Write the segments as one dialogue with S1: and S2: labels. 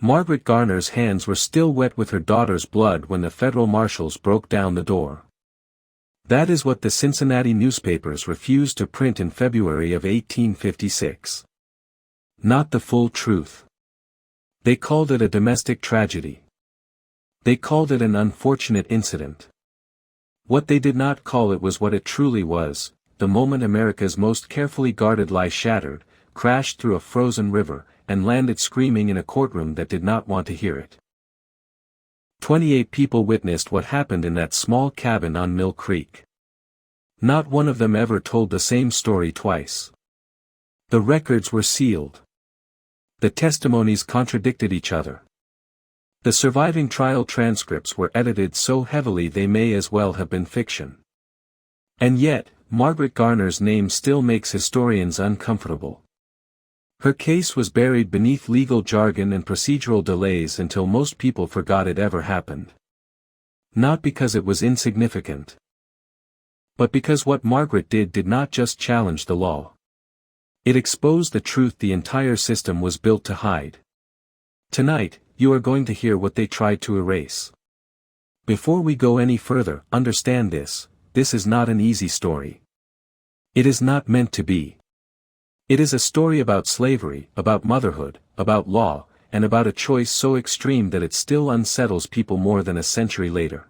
S1: Margaret Garner's hands were still wet with her daughter's blood when the federal marshals broke down the door. That is what the Cincinnati newspapers refused to print in February of 1856. Not the full truth. They called it a domestic tragedy. They called it an unfortunate incident. What they did not call it was what it truly was: the moment America's most carefully guarded lie shattered, crashed through a frozen river, and landed screaming in a courtroom that did not want to hear it. 28 people witnessed what happened in that small cabin on Mill Creek. Not one of them ever told the same story twice. The records were sealed. The testimonies contradicted each other. The surviving trial transcripts were edited so heavily they may as well have been fiction. And yet, Margaret Garner's name still makes historians uncomfortable. Her case was buried beneath legal jargon and procedural delays until most people forgot it ever happened. Not because it was insignificant, but because what Margaret did not just challenge the law. It exposed the truth the entire system was built to hide. Tonight, you are going to hear what they tried to erase. Before we go any further, understand this is not an easy story. It is not meant to be. It is a story about slavery, about motherhood, about law, and about a choice so extreme that it still unsettles people more than a century later.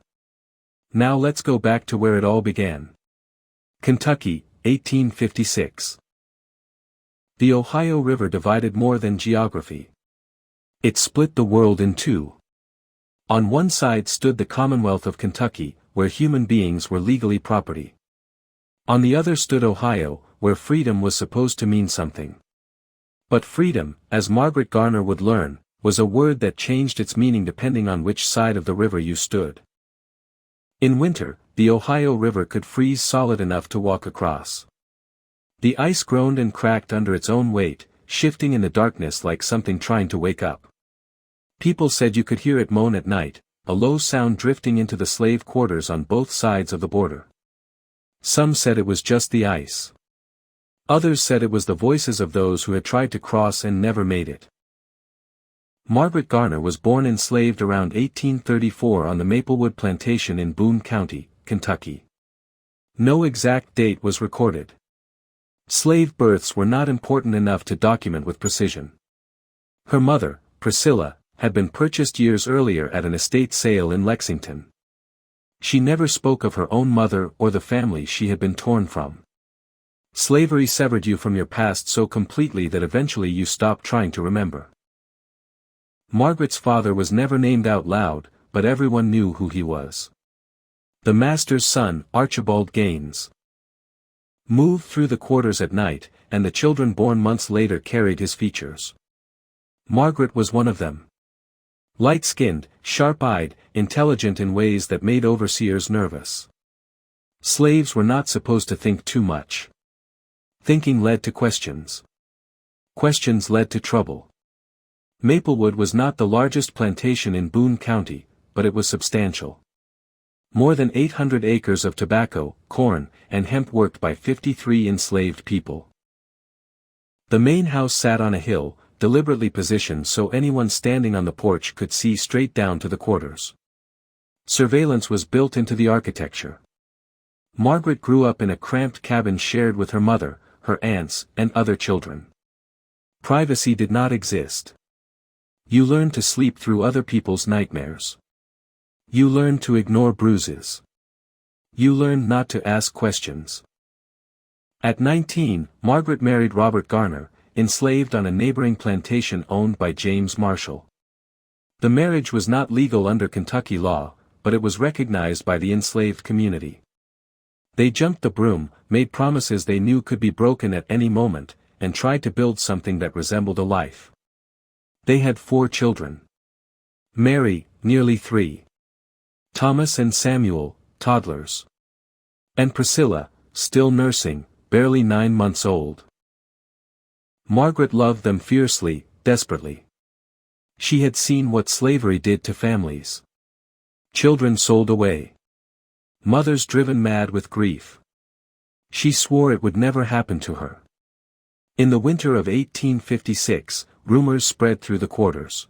S1: Now let's go back to where it all began. Kentucky, 1856. The Ohio River divided more than geography. It split the world in two. On one side stood the Commonwealth of Kentucky, where human beings were legally property. On the other stood Ohio, where freedom was supposed to mean something. But freedom, as Margaret Garner would learn, was a word that changed its meaning depending on which side of the river you stood. In winter, the Ohio River could freeze solid enough to walk across. The ice groaned and cracked under its own weight, shifting in the darkness like something trying to wake up. People said you could hear it moan at night, a low sound drifting into the slave quarters on both sides of the border. Some said it was just the ice. Others said it was the voices of those who had tried to cross and never made it. Margaret Garner was born enslaved around 1834 on the Maplewood Plantation in Boone County, Kentucky. No exact date was recorded. Slave births were not important enough to document with precision. Her mother, Priscilla, had been purchased years earlier at an estate sale in Lexington. She never spoke of her own mother or the family she had been torn from. Slavery severed you from your past so completely that eventually you stopped trying to remember. Margaret's father was never named out loud, but everyone knew who he was. The master's son, Archibald Gaines, moved through the quarters at night, and the children born months later carried his features. Margaret was one of them. Light-skinned, sharp-eyed, intelligent in ways that made overseers nervous. Slaves were not supposed to think too much. Thinking led to questions. Questions led to trouble. Maplewood was not the largest plantation in Boone County, but it was substantial. More than 800 acres of tobacco, corn, and hemp worked by 53 enslaved people. The main house sat on a hill, deliberately positioned so anyone standing on the porch could see straight down to the quarters. Surveillance was built into the architecture. Margaret grew up in a cramped cabin shared with her mother, her aunts, and other children. Privacy did not exist. You learned to sleep through other people's nightmares. You learned to ignore bruises. You learned not to ask questions. At 19, Margaret married Robert Garner, enslaved on a neighboring plantation owned by James Marshall. The marriage was not legal under Kentucky law, but it was recognized by the enslaved community. They jumped the broom, made promises they knew could be broken at any moment, and tried to build something that resembled a life. They had 4 children. Mary, nearly 3. Thomas and Samuel, toddlers. And Priscilla, still nursing, barely 9 months old. Margaret loved them fiercely, desperately. She had seen what slavery did to families. Children sold away. Mothers driven mad with grief. She swore it would never happen to her. In the winter of 1856, rumors spread through the quarters.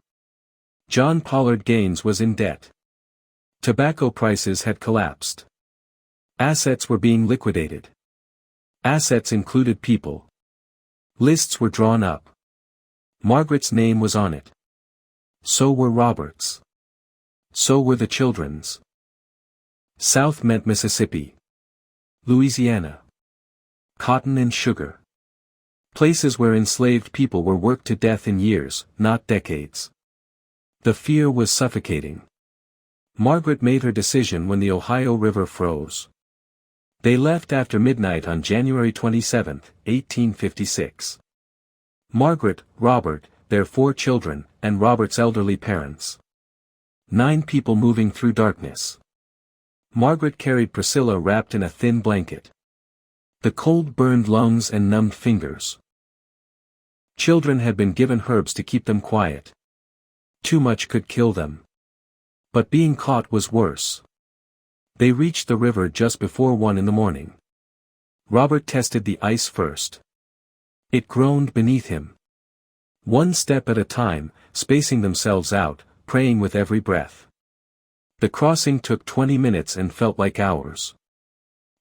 S1: John Pollard Gaines was in debt. Tobacco prices had collapsed. Assets were being liquidated. Assets included people. Lists were drawn up. Margaret's name was on it. So were Robert's. So were the children's. South meant Mississippi. Louisiana. Cotton and sugar. Places where enslaved people were worked to death in years, not decades. The fear was suffocating. Margaret made her decision when the Ohio River froze. They left after midnight on January 27, 1856. Margaret, Robert, their 4 children, and Robert's elderly parents. 9 people moving through darkness. Margaret carried Priscilla wrapped in a thin blanket. The cold burned lungs and numbed fingers. Children had been given herbs to keep them quiet. Too much could kill them. But being caught was worse. They reached the river just before 1 in the morning. Robert tested the ice first. It groaned beneath him. 1 step at a time, spacing themselves out, praying with every breath. The crossing took 20 minutes and felt like hours.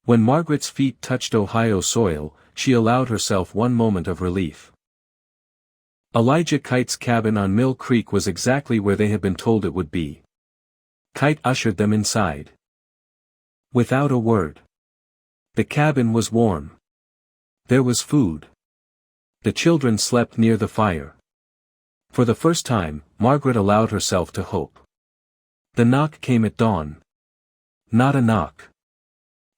S1: When Margaret's feet touched Ohio soil, she allowed herself one moment of relief. Elijah Kite's cabin on Mill Creek was exactly where they had been told it would be. Kite ushered them inside. Without a word. The cabin was warm. There was food. The children slept near the fire. For the first time, Margaret allowed herself to hope. The knock came at dawn. Not a knock.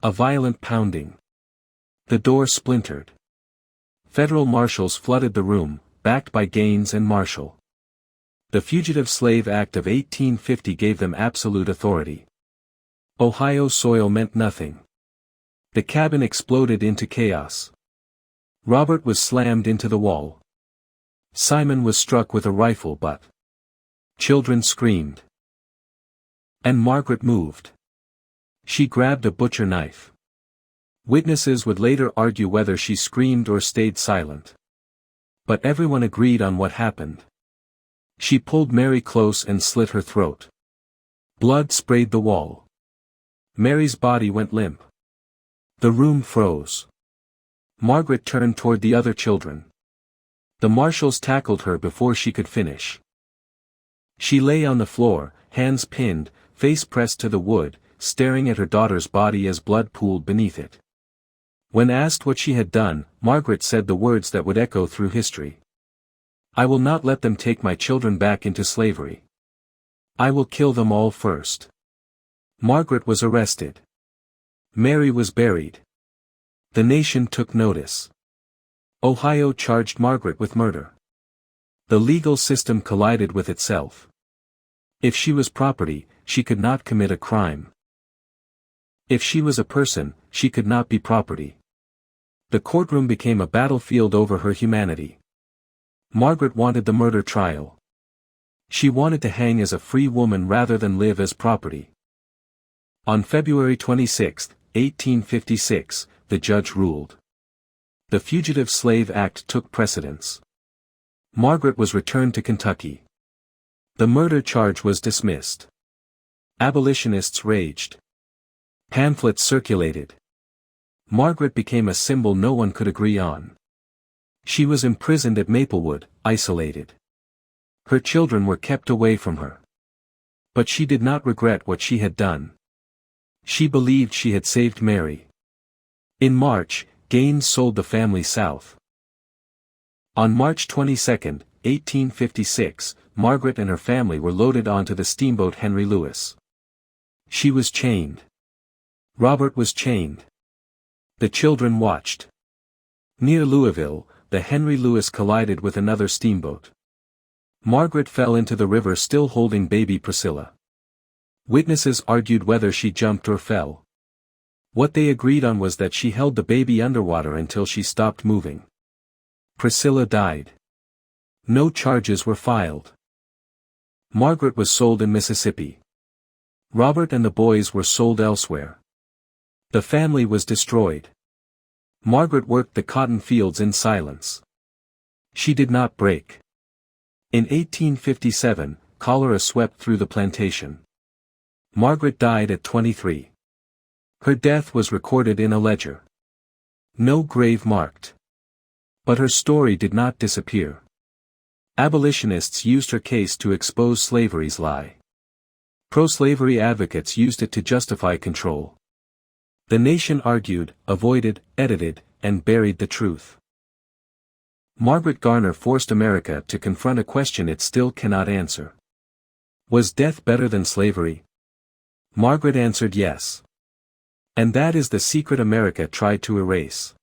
S1: A violent pounding. The door splintered. Federal marshals flooded the room, backed by Gaines and Marshall. The Fugitive Slave Act of 1850 gave them absolute authority. Ohio soil meant nothing. The cabin exploded into chaos. Robert was slammed into the wall. Simon was struck with a rifle butt. Children screamed. And Margaret moved. She grabbed a butcher knife. Witnesses would later argue whether she screamed or stayed silent. But everyone agreed on what happened. She pulled Mary close and slit her throat. Blood sprayed the wall. Mary's body went limp. The room froze. Margaret turned toward the other children. The marshals tackled her before she could finish. She lay on the floor, hands pinned, face pressed to the wood, staring at her daughter's body as blood pooled beneath it. When asked what she had done, Margaret said the words that would echo through history. "I will not let them take my children back into slavery. I will kill them all first." Margaret was arrested. Mary was buried. The nation took notice. Ohio charged Margaret with murder. The legal system collided with itself. If she was property, she could not commit a crime. If she was a person, she could not be property. The courtroom became a battlefield over her humanity. Margaret wanted the murder trial. She wanted to hang as a free woman rather than live as property. On February 26, 1856, the judge ruled. The Fugitive Slave Act took precedence. Margaret was returned to Kentucky. The murder charge was dismissed. Abolitionists raged. Pamphlets circulated. Margaret became a symbol no one could agree on. She was imprisoned at Maplewood, isolated. Her children were kept away from her. But she did not regret what she had done. She believed she had saved Mary. In March, Gaines sold the family south. On March 22, 1856, Margaret and her family were loaded onto the steamboat Henry Louis. She was chained. Robert was chained. The children watched. Near Louisville, the Henry Louis collided with another steamboat. Margaret fell into the river still holding baby Priscilla. Witnesses argued whether she jumped or fell. What they agreed on was that she held the baby underwater until she stopped moving. Priscilla died. No charges were filed. Margaret was sold in Mississippi. Robert and the boys were sold elsewhere. The family was destroyed. Margaret worked the cotton fields in silence. She did not break. In 1857, cholera swept through the plantation. Margaret died at 23. Her death was recorded in a ledger. No grave marked. But her story did not disappear. Abolitionists used her case to expose slavery's lie. Pro-slavery advocates used it to justify control. The nation argued, avoided, edited, and buried the truth. Margaret Garner forced America to confront a question it still cannot answer. Was death better than slavery? Margaret answered yes. And that is the secret America tried to erase.